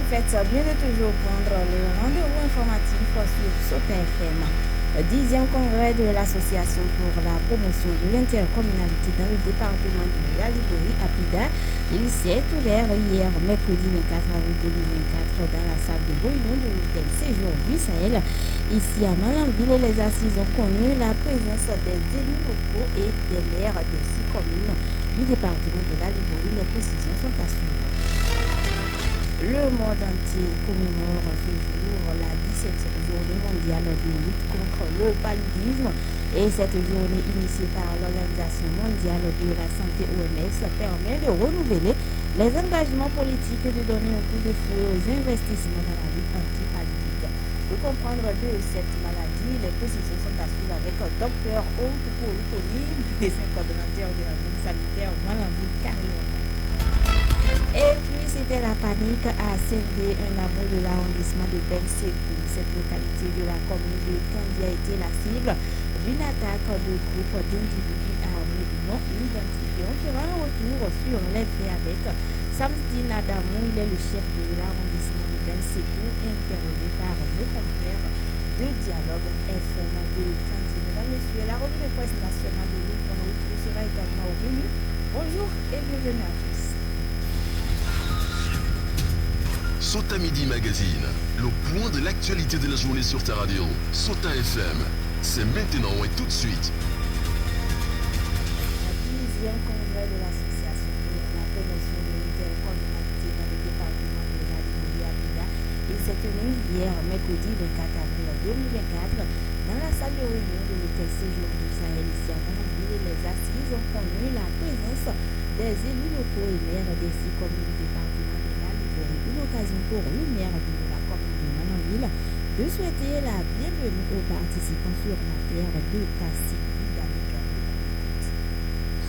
faites bien de toujours prendre le rendez-vous informatif sur Sota FM. Le 10e congrès de l'Association pour la promotion de l'intercommunalité dans le département de la Liborie, APIDA, il s'est ouvert hier, mercredi 24 avril 2024, dans la salle de réunion de l'hôtel Séjour du Sahel. Ici à Malanville, les assises ont connu la présence des élus locaux et des maires des 6 communes du département de la Liborie. Les précisions sont à suivre. Le monde entier commémore ce jour la 17e journée mondiale de lutte contre le paludisme et cette journée initiée par l'Organisation mondiale de la santé OMS permet de renouveler les engagements politiques et de donner un coup de fouet aux investissements dans la lutte anti-paludisme. Pour comprendre de cette maladie, les précisions sont à suivre avec le docteur Oukouli, médecin coordonnateur de la zone sanitaire Malanville Carillon. Et puis c'était la panique à Saint-Dé, un hameau de l'arrondissement de Bensekou. Cette localité de la commune de Kandi a été la cible d'une attaque de groupes d'individus armés non identifiés. On fera un retour sur les faits avec Samdi Nadamou, il est le chef de l'arrondissement de Bensekou, interrogé par le confrère de Dialogue FM de Kandi. Mesdames, Messieurs, la revue de presse nationale de l'île sera également au menu. Bonjour et bienvenue à tous. Sota Midi Magazine, le point de l'actualité de la journée sur ta radio. Sota FM, c'est maintenant et tout de suite. La 10e congrès de l'Association pour la promotion de l'intercommunalité dans le département de la Liborie APIDA, il s'est tenu hier, mercredi 24 avril 2024, dans la salle de réunion de l'hôtel Séjour du Sahel ici à Malanville. Les assises ont connu la présence des élus locaux et maires des 6 communes du département de la Liborie. Une occasion pour le maire de la commune de Malanville de souhaiter la bienvenue aux participants sur la terre de Kassi.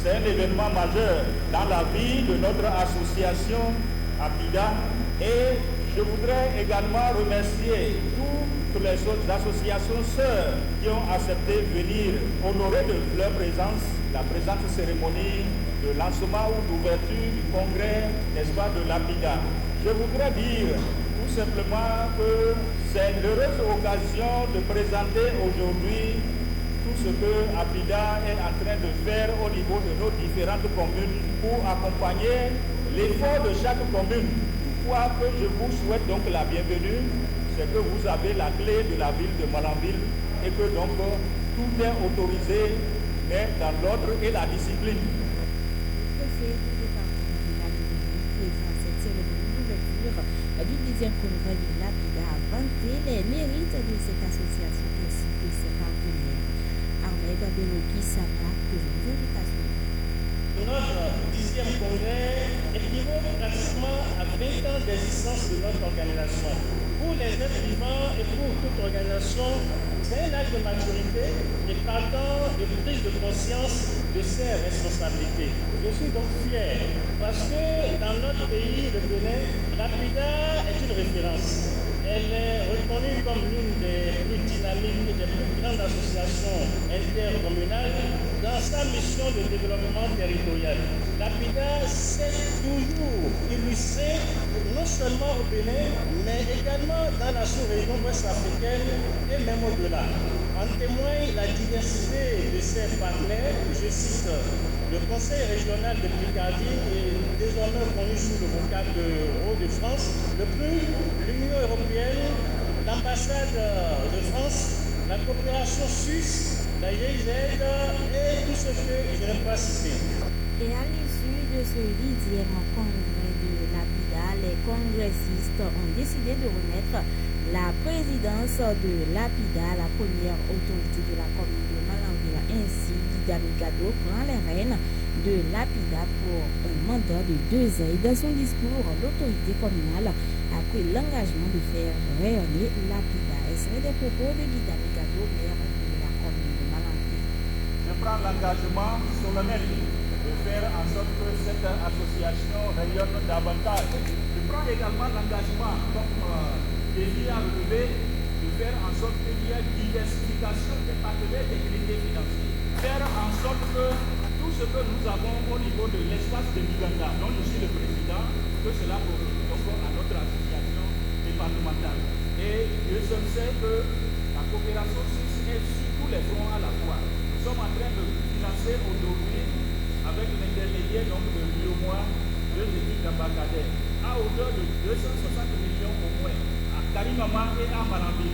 C'est un événement majeur dans la vie de notre association APIDA et je voudrais également remercier toutes les autres associations sœurs qui ont accepté de venir honorer de leur présence la présente cérémonie de lancement ou d'ouverture du congrès, n'est-ce pas, de l'APIDA. Je voudrais dire tout simplement que c'est une heureuse occasion de présenter aujourd'hui tout ce que APIDA est en train de faire au niveau de nos différentes communes pour accompagner l'effort de chaque commune. Pourquoi que je vous souhaite donc la bienvenue, c'est que vous avez la clé de la ville de Malanville et que donc tout est autorisé, mais dans l'ordre et la discipline. Du 10e congrès de l'APIDA a vanté les mérites de cette association ainsi que ses partenaires. Ahmed Abeloki Sama présente l'invitation. Notre 10e congrès équivaut pratiquement à 20 ans d'existence de notre organisation. Pour les êtres vivants et pour toute organisation, c'est un acte de maturité et partant de prise de conscience de ses responsabilités. Je suis donc fier parce que dans notre pays, le Bénin, l'APIDA est une référence. Elle est reconnue comme l'une des plus dynamiques et des plus grandes associations intercommunales dans sa mission de développement territorial. L'APIDA s'est toujours illustrée non seulement au Bénin, mais également dans la sous-région ouest-africaine et même au-delà. En témoigne la diversité de ses partenaires. Je cite le Conseil régional de Picardie, désormais connu sous le vocable de Hauts-de-France, le PRU, l'Union européenne, l'ambassade de France, la coopération suisse, la GIZ et tout ce que je n'ai pas cité. Et à l'issue de ce 10e congrès de l'APIDA, les congressistes ont décidé de remettre la présidence de l'APIDA à la première autorité de la commune de Malanville. Ainsi, Didami Gado prend les rênes de l'APIDA pour un mandat de 2 ans. Et dans son discours, l'autorité communale a pris l'engagement de faire rayonner l'APIDA. Et ce sont des propos de Didami Gado, maire de la commune de Malanville. Je prends l'engagement solennel de faire en sorte que cette association rayonne davantage. Je prends également l'engagement comme défi à relever de faire en sorte qu'il y ait diversification des partenaires d'équité financière. Faire en sorte que tout ce que nous avons au niveau de l'espace de Miganda, dont je suis le président, que cela profite donc à notre association seul sait que la coopération suisse est sur tous les fronts à la fois. Nous sommes en train de financer aujourd'hui, avec l'intermédiaire donc de l'UOMOA, 2 équipes d'ambassadeurs, à hauteur de 260 millions au moins, à Karimama et à Manambi.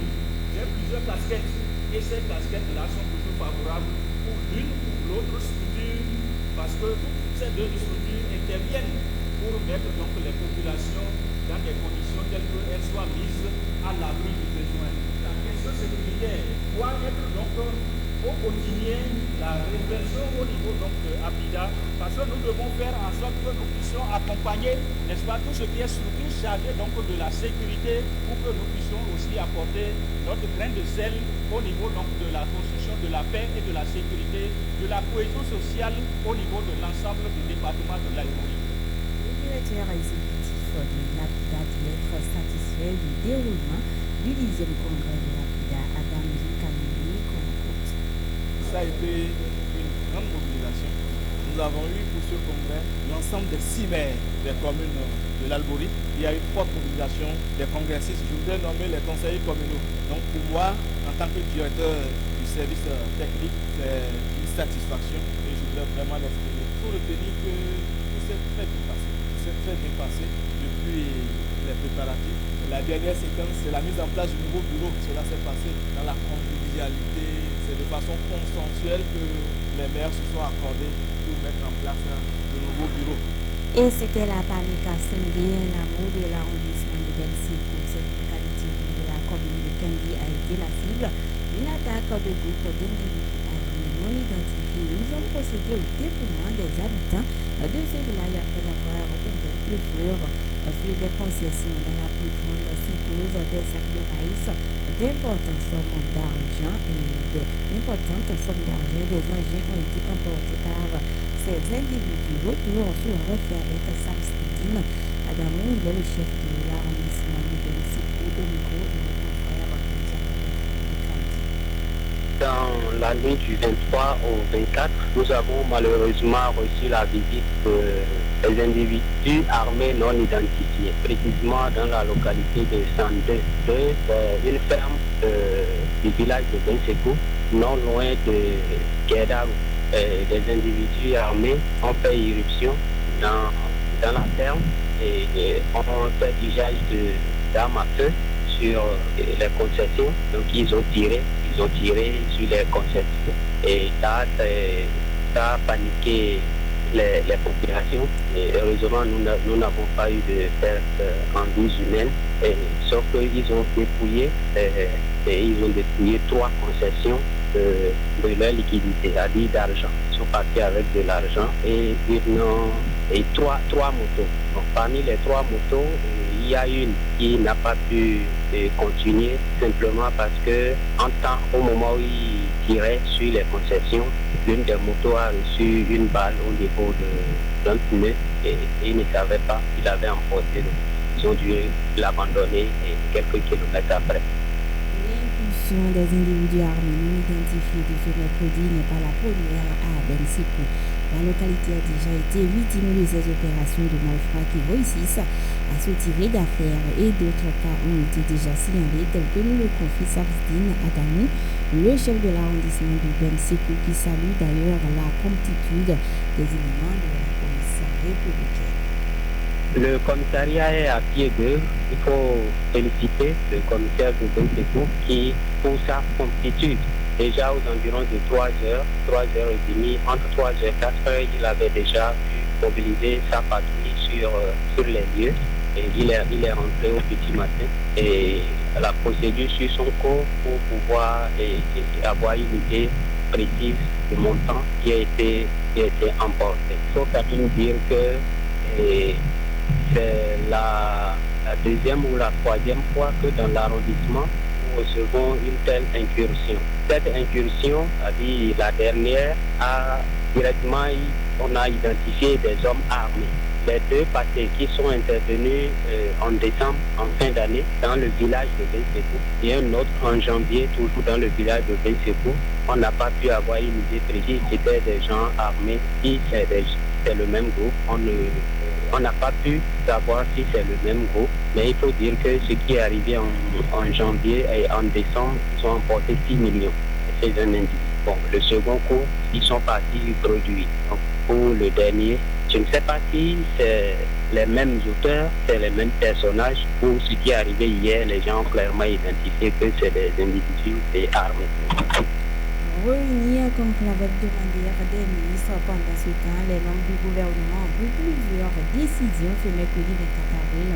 J'ai plusieurs casquettes, et ces casquettes-là sont plutôt favorables pour l'une ou l'autre structure, parce que toutes ces deux structures interviennent pour mettre donc les populations dans des conditions telles qu'elles soient mises à l'abri du besoin. La question sécuritaire doit être donc au quotidien la réflexion au niveau donc de APIDA, parce que nous devons faire en sorte que nous puissions accompagner, n'est-ce pas, tout ce qui est structure chargée donc de la sécurité, pour que nous puissions aussi apporter notre grain de sel au niveau donc de la construction de la paix et de la sécurité, de la cohésion sociale au niveau de l'ensemble du département de l'Aïmouri. Le directeur exécutif de l'APIDA dit être satisfait du déroulement du 10e congrès de l'APIDA, Adam Kamini. Ça a été une grande mobilisation. Nous avons eu pour ce congrès l'ensemble des 6 maires des communes de l'Albouri. Il y a eu une forte mobilisation des congressistes. Je voudrais nommer les conseillers communaux. Donc pour moi, en tant que directeur du service technique, c'est une satisfaction et je voudrais vraiment l'exprimer. Il faut retenir que tout s'est très bien passé. Tout s'est très bien passé depuis les préparatifs. La dernière séquence, c'est la mise en place du nouveau bureau. Cela s'est passé dans la convivialité. C'est de façon consensuelle que les maires se sont accordés pour mettre en place le nouveau bureau. Et c'était la Panika Sendé, l'amour de l'arrondissement de Belsico. Cette localité de la commune de Kendi a été la cible d'une attaque de groupe d'individus armés non identifiés. Nous avons procédé au dépouillement des habitants de ce village après avoir ouvert le feu sur des concessions dans la plus grande psychose des sacs de maïs, d'importantes sommes d'argent et d'importantes sommes d'argent des engins ont été emportés par ces individus. Retour sur la refaire avec Samsidine Adamou, il est le chef de l'arrondissement de Belsico au micro de mon confrère Dans la nuit du 23 au 24, nous avons malheureusement reçu la visite des individus armés non identifiés, précisément dans la localité de Sandé, une ferme du village de Bensekou, non loin de Guédarou. Des individus armés ont fait irruption dans la ferme et ont fait usage d'armes à feu sur les concessions. Donc ils ont tiré sur les concessions et ça a paniqué les populations. Et heureusement, nous n'avons pas eu de perte en vie humaine, sauf qu'ils ont dépouillé, ils ont dépouillé 3 concessions de leur liquidité, c'est-à-dire d'argent. Ils sont partis avec de l'argent et 3 motos. Donc, parmi les 3 motos, il y a une qui n'a pas pu continuer simplement parce que au moment où ils tiraient sur les concessions, l'une des motos a reçu une balle au niveau d'un pneu et ils ne savaient pas qu'il avait emporté. Ils ont dû l'abandonner quelques kilomètres après. L'impulsion des individus armés non identifiés de ce mercredi n'est pas la première à Bensico. La localité a déjà été victime de ces opérations de malfrats qui réussissent à se tirer d'affaires et d'autres cas ont été déjà signalés, tels que nous le confie Samsidine Adamou, le chef de l'arrondissement de Bensico, qui salue d'ailleurs la promptitude des éléments de la police républicaine. Le commissariat est à pied d'œuvre. Il faut féliciter le commissaire de Bensekou qui, pour sa promptitude, déjà aux environs de 3h30, entre 3h et 4h, il avait déjà pu mobiliser sa patrouille sur les lieux. Et il est rentré au petit matin et la procédure suit son cours pour pouvoir avoir une idée précise du montant qui a été emporté. Il faut quand même dire que c'est la 2e ou la 3e fois que dans l'arrondissement, nous recevons une telle incursion. Cette incursion, c'est-à-dire la dernière, on a identifié des hommes armés. Les 2 passés qui sont intervenus en décembre, en fin d'année, dans le village de Bensekou, et un autre en janvier, toujours dans le village de Bensekou, on n'a pas pu avoir une idée précise. C'était des gens armés. Si c'est le même groupe, on ne On n'a pas pu savoir si c'est le même groupe, mais il faut dire que ce qui est arrivé en janvier et en décembre, ils ont emporté 6 millions. C'est un indice. Bon, le second coup, ils sont partis produits. Donc, pour le dernier, je ne sais pas si c'est les mêmes auteurs, c'est les mêmes personnages. Pour ce qui est arrivé hier, les gens ont clairement identifié que c'est des individus et armés. Réunis comme l'avait demandé des ministres pendant ce temps, les membres du gouvernement ont pris plusieurs décisions ce mercredi 24 avril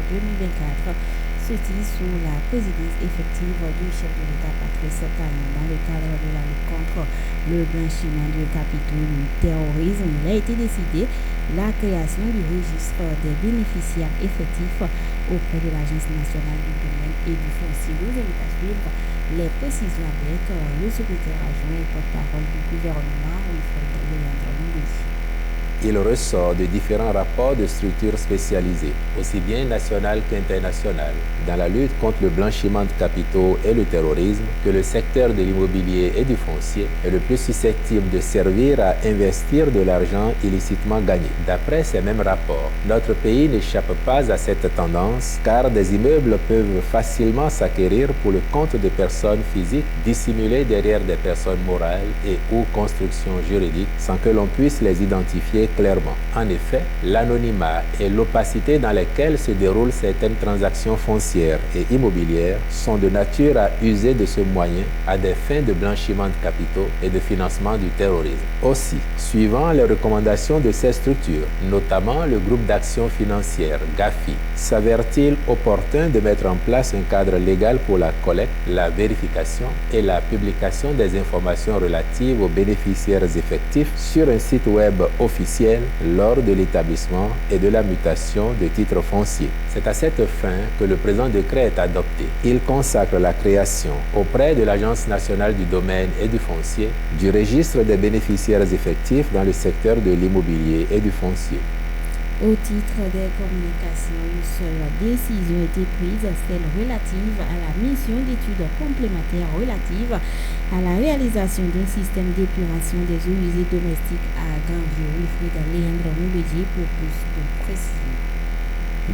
2024. Ceci sous la présidence effective du chef de l'État Patrice Talon. Dans le cadre de la lutte contre le blanchiment de capitaux, le terrorisme, il a été décidé la création du registre des bénéficiaires effectifs auprès de l'Agence nationale du domaine et du foncier. Vous invite à suivre les précisions avec le secrétaire adjoint et porte-parole du gouvernement, Wilfred Léandre. Il ressort de différents rapports de structures spécialisées, aussi bien nationales qu'internationales, dans la lutte contre le blanchiment de capitaux et le terrorisme, que le secteur de l'immobilier et du foncier est le plus susceptible de servir à investir de l'argent illicitement gagné. D'après ces mêmes rapports, notre pays n'échappe pas à cette tendance, car des immeubles peuvent facilement s'acquérir pour le compte de personnes physiques dissimulées derrière des personnes morales et ou constructions juridiques sans que l'on puisse les identifier clairement. En effet, l'anonymat et l'opacité dans lesquelles se déroulent certaines transactions foncières et immobilières sont de nature à user de ce moyen à des fins de blanchiment de capitaux et de financement du terrorisme. Aussi, suivant les recommandations de ces structures, notamment le groupe d'action financière GAFI, s'avère-t-il opportun de mettre en place un cadre légal pour la collecte, la vérification et la publication des informations relatives aux bénéficiaires effectifs sur un site web officiel lors de l'établissement et de la mutation de titres fonciers. C'est à cette fin que le présent décret est adopté. Il consacre la création auprès de l'Agence nationale du domaine et du foncier du registre des bénéficiaires effectifs dans le secteur de l'immobilier et du foncier. Au titre des communications, une seule décision a été prise, celle relative à la mission d'études complémentaires relative à la réalisation d'un système d'épuration des eaux usées domestiques à Ganvier. Wilfred Léandre pour plus de précision.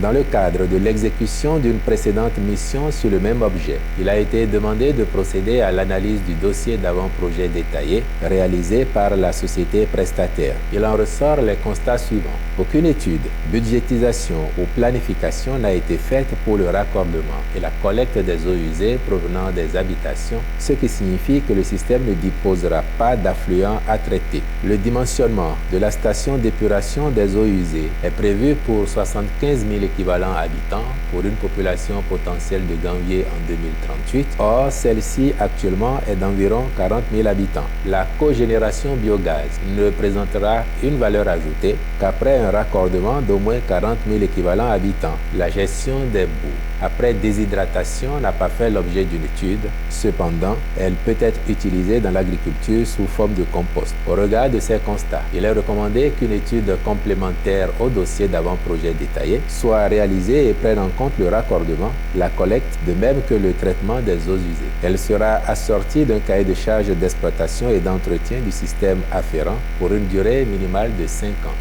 Dans le cadre de l'exécution d'une précédente mission sur le même objet, il a été demandé de procéder à l'analyse du dossier d'avant-projet détaillé réalisé par la société prestataire. Il en ressort les constats suivants. Aucune étude, budgétisation ou planification n'a été faite pour le raccordement et la collecte des eaux usées provenant des habitations, ce qui signifie que le système ne disposera pas d'affluents à traiter. Le dimensionnement de la station d'épuration des eaux usées est prévu pour 75 000 équivalents habitants pour une population potentielle de Ganvier en 2038. Or, celle-ci actuellement est d'environ 40 000 habitants. La cogénération biogaz ne présentera une valeur ajoutée qu'après un raccordement d'au moins 40 000 équivalents habitants. La gestion des boues après déshydratation n'a pas fait l'objet d'une étude. Cependant, elle peut être utilisée dans l'agriculture sous forme de compost. Au regard de ces constats, il est recommandé qu'une étude complémentaire au dossier d'avant-projet détaillé soit réalisée et prenne en compte le raccordement, la collecte, de même que le traitement des eaux usées. Elle sera assortie d'un cahier de charges d'exploitation et d'entretien du système afférent pour une durée minimale de 5 ans.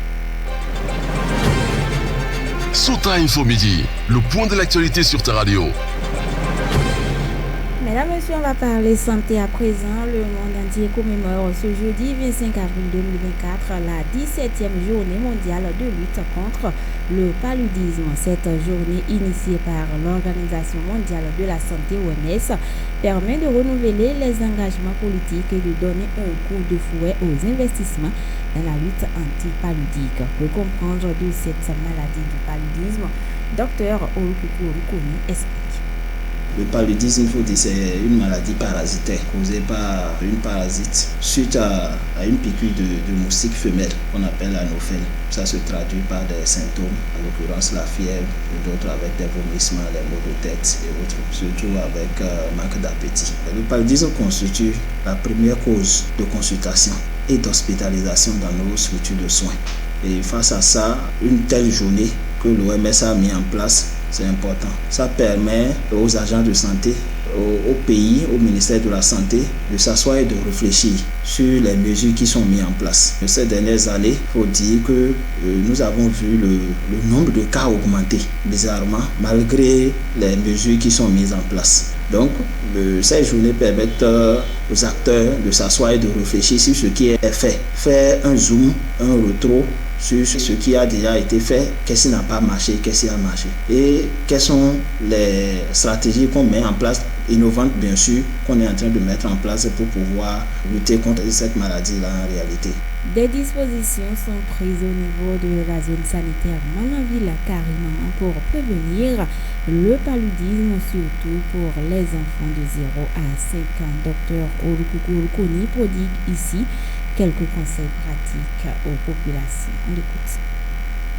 Sota Info Midi, le point de l'actualité sur ta radio. Mesdames, Messieurs, on va parler santé à présent. Le monde entier commémore ce jeudi 25 avril 2024 la 17e journée mondiale de lutte contre le paludisme. Cette journée initiée par l'Organisation mondiale de la santé OMS permet de renouveler les engagements politiques et de donner un coup de fouet aux investissements dans la lutte anti-paludique. Pour comprendre de cette maladie du paludisme, Dr Olukuku Olukoni explique. Le paludisme, il faut dire, c'est une maladie parasitaire causée par une parasite suite à une piqûre de moustique femelle qu'on appelle anophèle. Ça se traduit par des symptômes, en l'occurrence la fièvre, et d'autres avec des vomissements, les maux de tête et autres, surtout avec manque d'appétit. Le paludisme constitue la première cause de consultation et d'hospitalisation dans nos structures de soins. Et face à ça, une telle journée que l'OMS a mis en place, c'est important. Ça permet aux agents de santé au pays, au ministère de la Santé, de s'asseoir et de réfléchir sur les mesures qui sont mises en place. Ces dernières années, il faut dire que nous avons vu le nombre de cas augmenter bizarrement malgré les mesures qui sont mises en place. Donc, ces journées permettent aux acteurs de s'asseoir et de réfléchir sur ce qui est fait. Faire un zoom, un rétro sur ce qui a déjà été fait, qu'est-ce qui n'a pas marché, qu'est-ce qui a marché. Et quelles sont les stratégies qu'on met en place, innovantes bien sûr, qu'on est en train de mettre en place pour pouvoir lutter contre cette maladie-là en réalité. Des dispositions sont prises au niveau de la zone sanitaire Mananville carrément pour prévenir le paludisme, surtout pour les enfants de 0 à 5 ans. Docteur Olukuni prodigue ici quelques conseils pratiques aux populations. On l'écoute.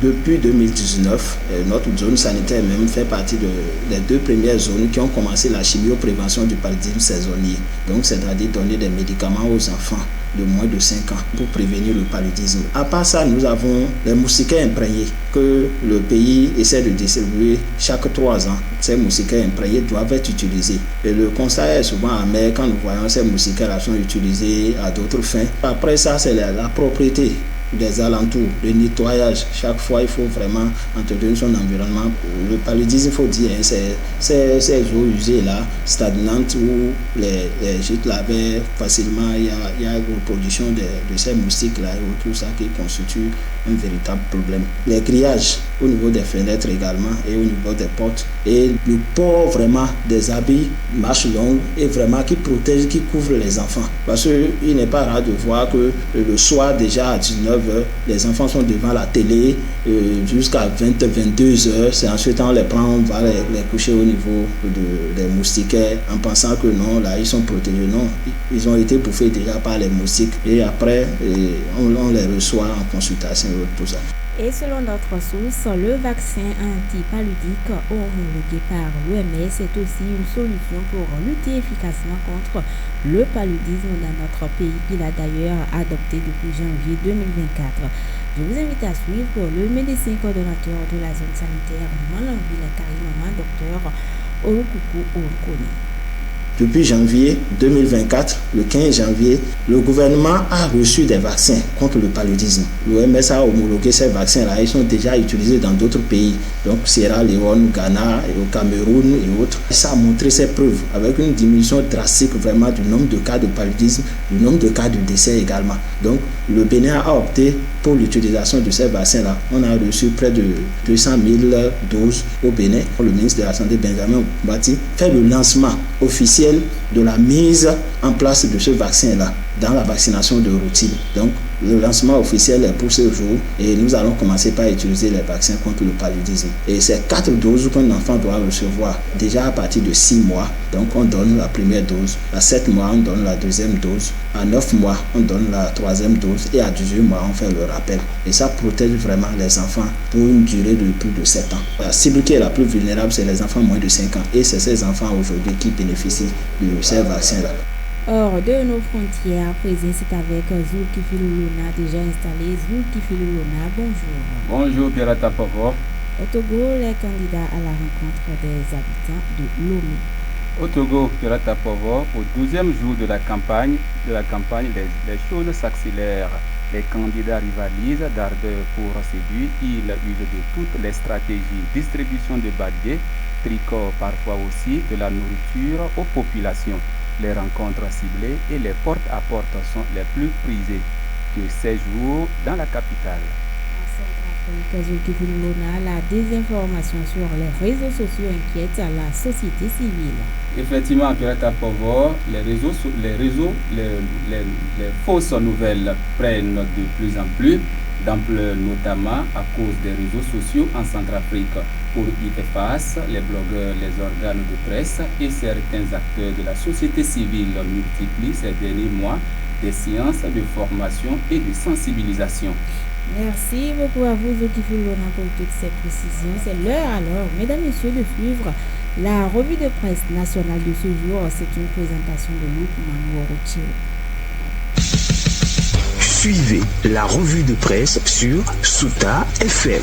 Depuis 2019, notre zone sanitaire même fait partie des 2 premières zones qui ont commencé la chimioprévention du paludisme saisonnier. Donc, c'est-à-dire donner des médicaments aux enfants de moins de 5 ans pour prévenir le paludisme. À part ça, nous avons les moustiquaires imprégnés que le pays essaie de distribuer chaque 3 ans. Ces moustiquaires imprégnés doivent être utilisés. Et le constat est souvent amer quand nous voyons ces moustiquaires sont utilisés à d'autres fins. Après ça, c'est la propriété des alentours, le nettoyage. Chaque fois, il faut vraiment entretenir son environnement. Le paludisme, il faut dire, ces eaux usées là, stagnantes où les gîtes lavaient facilement, il y a une reproduction de ces moustiques là et tout ça qui constitue un véritable problème. Les grillages au niveau des fenêtres également et au niveau des portes et le port vraiment des habits manches longues et vraiment qui protège, qui couvre les enfants. Parce qu'il n'est pas rare de voir que le soir déjà à 19h, les enfants sont devant la télé jusqu'à 22h. C'est ensuite on les prend, on va les coucher au niveau des moustiquaires en pensant que non, là ils sont protégés. Non, ils ont été bouffés déjà par les moustiques et après on les reçoit en consultation et tout ça. Et selon notre source, le vaccin antipaludique homologué par l'OMS est aussi une solution pour lutter efficacement contre le paludisme dans notre pays, qu'il a d'ailleurs adopté depuis janvier 2024. Je vous invite à suivre le médecin coordonnateur de la zone sanitaire Mananville carrément, Dr Olukuni. Depuis janvier 2024, le 15 janvier, le gouvernement a reçu des vaccins contre le paludisme. L'OMS a homologué ces vaccins-là. Ils sont déjà utilisés dans d'autres pays, donc Sierra Leone, Ghana, et au Cameroun et autres. Ça a montré ses preuves avec une diminution drastique vraiment du nombre de cas de paludisme, du nombre de cas de décès également. Donc le Bénin a opté pour l'utilisation de ces vaccins-là. On a reçu près de 200 000 doses au Bénin. Le ministre de la Santé, Benjamin Bati, fait le lancement officiel de la mise en place de ce vaccin-là dans la vaccination de routine. Donc, le lancement officiel est pour ce jour et nous allons commencer par utiliser les vaccins contre le paludisme. Et c'est 4 doses qu'un enfant doit recevoir déjà à partir de 6 mois. Donc, on donne la première dose. À 7 mois, on donne la deuxième dose. À 9 mois, on donne la troisième dose. Et à 18 mois, on fait le rappel. Et ça protège vraiment les enfants pour une durée de plus de 7 ans. La cible qui est la plus vulnérable, c'est les enfants moins de 5 ans. Et c'est ces enfants aujourd'hui qui bénéficient de ces vaccins-là. Hors de nos frontières, présent, c'est avec Zulkifilou Lona, déjà installé. Zulkifilou Lona, bonjour. Bonjour, Pirata Povo. Au Togo, les candidats à la rencontre des habitants de Lomé. Au Togo, Pirata Povo, au 12e jour de la campagne, les choses s'accélèrent. Les candidats rivalisent d'ardeur pour séduire. Ils usent de toutes les stratégies. Distribution de badiers, tricot, parfois aussi de la nourriture aux populations. Les rencontres ciblées et les porte-à-porte sont les plus prisées de ces jours dans la capitale. La désinformation sur les réseaux sociaux inquiète la société civile. Effectivement, Pirata Povo, les fausses nouvelles prennent de plus en plus d'ampleur, notamment à cause des réseaux sociaux en Centrafrique. Pour y faire face, les blogueurs, les organes de presse et certains acteurs de la société civile multiplient ces derniers mois des séances de formation et de sensibilisation. Merci beaucoup à vous, Zulkifilou Lona, pour toutes ces précisions. C'est l'heure alors, mesdames et messieurs, de suivre la revue de presse nationale de ce jour. C'est une présentation de Luc Manouoroutier. Suivez la revue de presse sur Souta FM.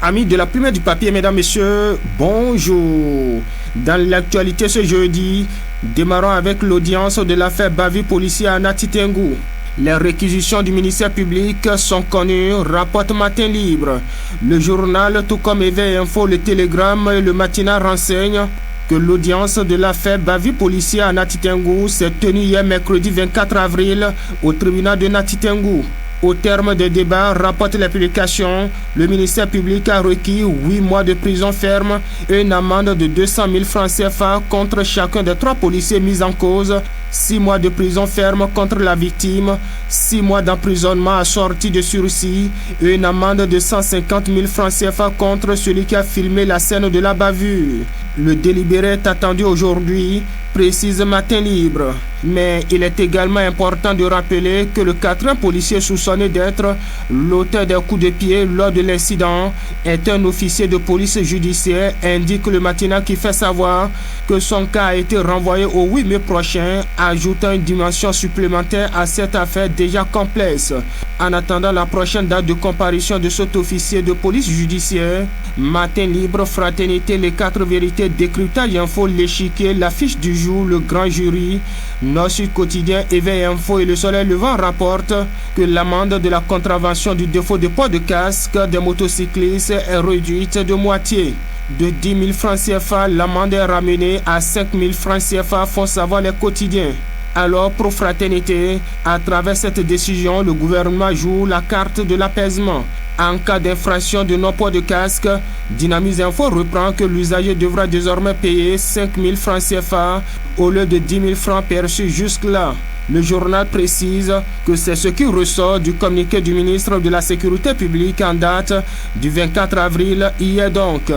Amis de la plume et du papier, mesdames, messieurs, bonjour. Dans l'actualité ce jeudi, démarrons avec l'audience de l'affaire bavure policière à Nati Tengu. Les réquisitions du ministère public sont connues, rapporte Matin Libre. Le journal, tout comme Éveil Info, le Télégramme et le Matinal renseignent que l'audience de l'affaire bavure policière à Nati Tengu s'est tenue hier mercredi 24 avril au tribunal de Nati Tengu. Au terme des débats, rapporte les publications, le ministère public a requis 8 mois de prison ferme et une amende de 200 000 francs CFA contre chacun des 3 policiers mis en cause, 6 mois de prison ferme contre la victime, 6 mois d'emprisonnement assorti de sursis et une amende de 150 000 francs CFA contre celui qui a filmé la scène de la bavure. Le délibéré est attendu aujourd'hui, précise Matin Libre. Mais il est également important de rappeler que le 4e policier soupçonné d'être l'auteur des coups de pied lors de l'incident est un officier de police judiciaire, indique le Matinal qui fait savoir que son cas a été renvoyé au 8 mai prochain, ajoutant une dimension supplémentaire à cette affaire déjà complexe. En attendant la prochaine date de comparution de cet officier de police judiciaire, Matin Libre, Fraternité, Les 4 Vérités, Décryptage Info, L'Échiquier, L'Affiche du Jour, Le Grand Jury, Nord-Sud Quotidien, Éveil Info et Le Soleil Levant rapportent que l'amende de la contravention du défaut de port de casque des motocyclistes est réduite de moitié. De 10 000 francs CFA, l'amende est ramenée à 5 000 francs CFA, font savoir les quotidiens. Alors, pour Fraternité, à travers cette décision, le gouvernement joue la carte de l'apaisement. En cas d'infraction de non-port de casque, Dynamise Info reprend que l'usager devra désormais payer 5 000 francs CFA au lieu de 10 000 francs perçus jusque-là. Le journal précise que c'est ce qui ressort du communiqué du ministre de la Sécurité publique en date du 24 avril, hier donc.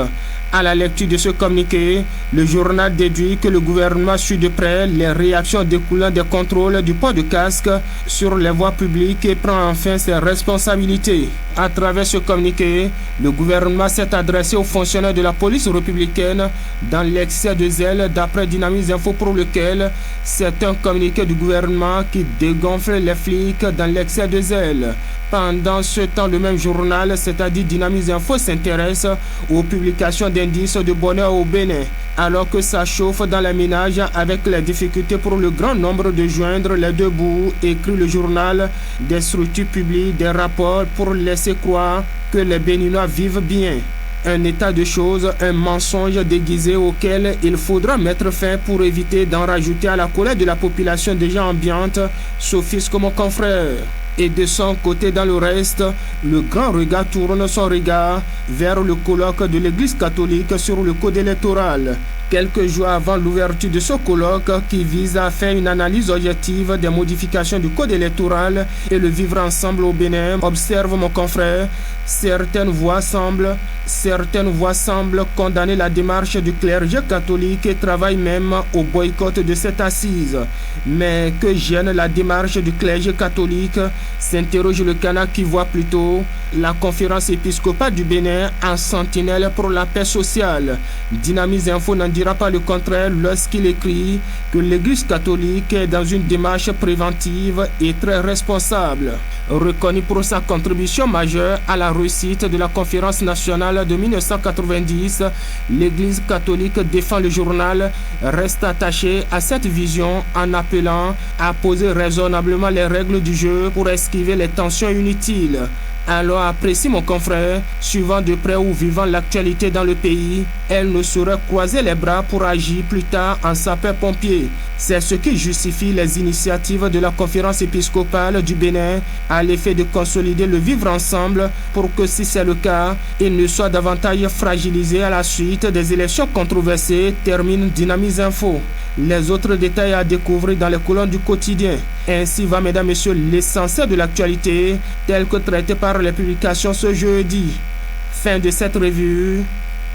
À la lecture de ce communiqué, le journal déduit que le gouvernement suit de près les réactions découlant des contrôles du port de casque sur les voies publiques et prend enfin ses responsabilités. À travers ce communiqué, le gouvernement s'est adressé aux fonctionnaires de la police républicaine dans l'excès de zèle d'après Dynamise Info pour lequel c'est un communiqué du gouvernement qui dégonfle les flics dans l'excès de zèle. Pendant ce temps, le même journal, c'est-à-dire Dynamise Info, s'intéresse aux publications d'indices de bonheur au Bénin. Alors que ça chauffe dans les ménages avec les difficultés pour le grand nombre de joindre les deux bouts, écrit le journal, des structures publient des rapports pour laisser croire que les Béninois vivent bien. Un état de choses, un mensonge déguisé auquel il faudra mettre fin pour éviter d'en rajouter à la colère de la population déjà ambiante, s'offusque mon confrère. Et de son côté, dans le reste, le grand regard tourne son regard vers le colloque de l'Église catholique sur le code électoral. Quelques jours avant l'ouverture de ce colloque qui vise à faire une analyse objective des modifications du code électoral et le vivre ensemble au Bénin, observe mon confrère, certaines voix semblent condamner la démarche du clergé catholique et travaillent même au boycott de cette assise. Mais que gêne la démarche du clergé catholique, s'interroge le Canard qui voit plutôt la conférence épiscopale du Bénin en sentinelle pour la paix sociale. Dynamise Info n'en dira pas le contraire lorsqu'il écrit que l'Église catholique est dans une démarche préventive et très responsable. Reconnue pour sa contribution majeure à la réussite de la conférence nationale de 1990, l'Église catholique, défend le journal, reste attachée à cette vision en appelant à poser raisonnablement les règles du jeu pour esquiver les tensions inutiles. Alors apprécie mon confrère, suivant de près ou vivant l'actualité dans le pays, elle ne saurait croiser les bras pour agir plus tard en sapeur-pompier. C'est ce qui justifie les initiatives de la conférence épiscopale du Bénin à l'effet de consolider le vivre ensemble pour que si c'est le cas, il ne soit davantage fragilisé à la suite des élections controversées, termine Dynamise Info. Les autres détails à découvrir dans les colonnes du quotidien. Ainsi va, mesdames, messieurs, l'essentiel de l'actualité tel que traité par les publications ce jeudi. Fin de cette revue.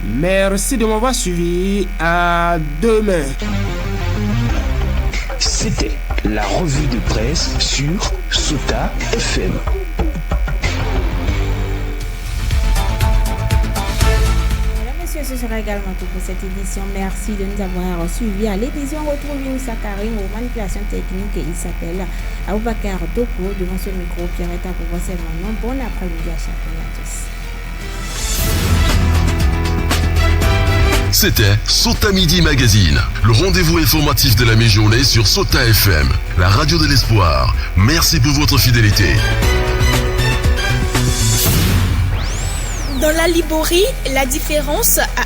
Merci de m'avoir suivi. À demain. C'était la revue de presse sur Sota FM. Ce sera également tout pour cette édition. Merci de nous avoir suivis. À l'édition, on retrouve Youssa Karim aux manipulations techniques. Il s'appelle Aboubakar Toko. Devant ce micro, Pierre est à vous. C'est mon nom. Bon après-midi à chacun et à tous. C'était Sota Midi Magazine, le rendez-vous informatif de la mi-journée sur Sota FM, la radio de l'espoir. Merci pour votre fidélité. Dans la Liborie, la différence a